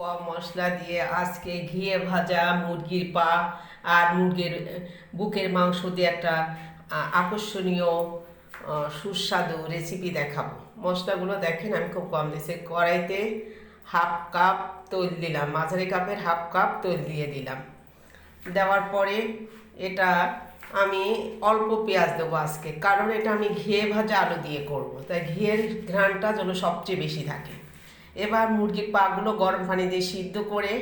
কম মশলা দিয়ে আজকে ঘিয়ে ভাজা মুরগির পা আর মুরগির বুকের মাংস দিয়ে একটা আকর্ষণীয় সুস্বাদু রেসিপি দেখাবো। মশলাগুলো দেখেন আমি খুব কম দিয়েছি। কড়াইতে হাফ কাপ তৈল দিলাম, মাঝারি কাপের হাফ কাপ তৈল দিয়ে দিলাম। দেওয়ার পরে এটা আমি অল্প পেঁয়াজ দেবো আজকে, কারণ এটা আমি ঘিয়ে ভাজা আলু দিয়ে করব, তাই ঘিয়ের ঘ্রাণটা যেন সবচেয়ে বেশি থাকে। এবার মুরগির পাগুলো গরম পানি দিয়ে সিদ্ধ করে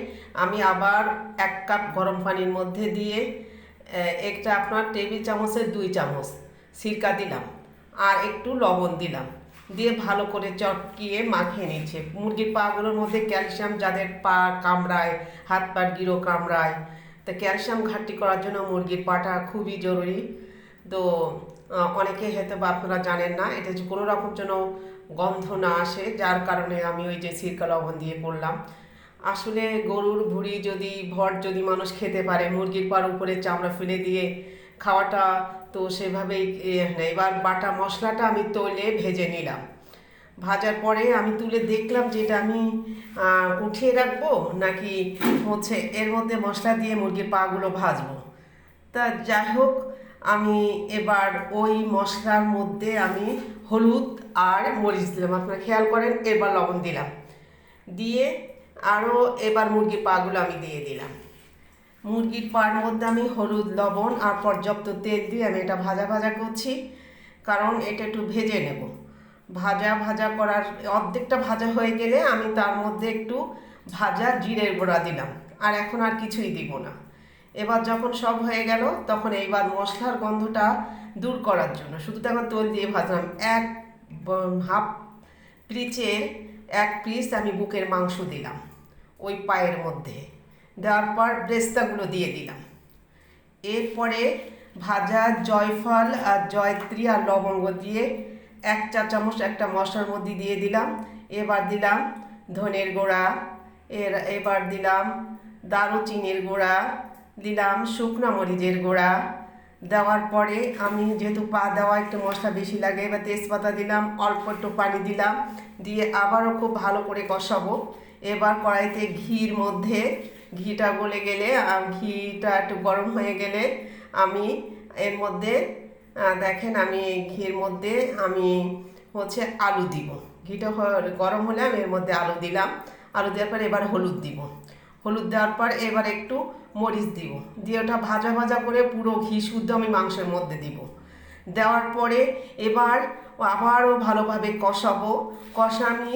আমি আবার 1 কাপ গরম পানির মধ্যে দিয়ে একটা আপনার টেবিল চামচের 2 চামচ সিরকা দিলাম আর একটু লবণ দিলাম, দিয়ে ভালো করে চটকিয়ে মাখিয়ে নিচ্ছে। মুরগির পাগুলোর মধ্যে ক্যালসিয়াম, যাদের পা কামড়ায়, হাত পা গিরো কামড়ায়, তা ক্যালসিয়াম ঘাটতি করার জন্য মুরগির পাটা খুবই জরুরি। তো অনেকে হয়তো বা আপনারা জানেন না, এটা যে কোনো রকম যেন গন্ধ না আসে, যার কারণে আমি ওই যে সিরকা লবণ দিয়ে করলাম। আসলে গরুর ভুঁড়ি যদি যদি মানুষ খেতে পারে, মুরগির পার উপরে চামড়া ফেলে দিয়ে খাওয়াটা তো সেভাবেই। এবার বাটা মশলাটা আমি তৈলে ভেজে নিলাম। ভাজার পরে আমি তুলে দেখলাম যে এটা আমি উঠিয়ে রাখবো নাকি হচ্ছে এর মধ্যে মশলা দিয়ে মুরগির পাগুলো ভাজবো। তা যাই হোক, আমি এবার ওই মশলার মধ্যে আমি হলুদ আর মরিচ দিলাম, আপনারা খেয়াল করেন। এবার লবণ দিলাম, দিয়ে আরও এবার মুরগির পাগুলো আমি দিয়ে দিলাম। মুরগির পার মধ্যে আমি হলুদ, লবণ আর পর্যাপ্ত তেল দিয়ে আমি এটা ভাজা ভাজা করছি, কারণ এটা একটু ভেজে নেব। ভাজা ভাজা করার অর্ধেকটা ভাজা হয়ে গেলে আমি তার মধ্যে একটু ভাজা জিরের গুঁড়া দিলাম, আর এখন আর কিছুই দিব না। এবার যখন সব হয়ে গেল, তখন এইবার মশলার গন্ধটা দূর করার জন্য শুধু তখন তেল দিয়ে ভাজলাম। হাফ পিচের 1 পিস আমি বুকের মাংস দিলাম ওই পায়ের মধ্যে, দেওয়ার পর ব্রেস্তাগুলো দিয়ে দিলাম। এরপরে ভাজা জয়ফল আর জয়ত্রী আর লবঙ্গ দিয়ে 1 চা চামচ একটা মশলার মধ্যে দিয়ে দিলাম। এবার দিলাম ধনের গুঁড়া, এবার দিলাম দারুচিনির গুঁড়া, দিলাম শুকনো মরিচের গুঁড়া। দেওয়ার পরে আমি যেহেতু পা দেওয়া একটু মশলা বেশি লাগে, এবার তেজপাতা দিলাম, অল্প একটু পানি দিলাম, দিয়ে আবারও খুব ভালো করে কষাবো। এবার কড়াইতে ঘিটা গলে গেলে, ঘিটা একটু গরম হয়ে গেলে আমি এর মধ্যে দেখেন আমি ঘির মধ্যে আমি হচ্ছে আলু দিব। ঘিটা গরম হলে আমি এর মধ্যে আলু দিলাম। আলু দেওয়ার পর এবার হলুদ দিব। হলুদ দেওয়ার পর এবার একটু মরিচ দিব, দিয়ে ওটা ভাজা ভাজা করে পুরো ঘি শুদ্ধ আমি মাংসের মধ্যে দিব। দেওয়ার পরে এবার আবারও ভালোভাবে কষাবো। আমি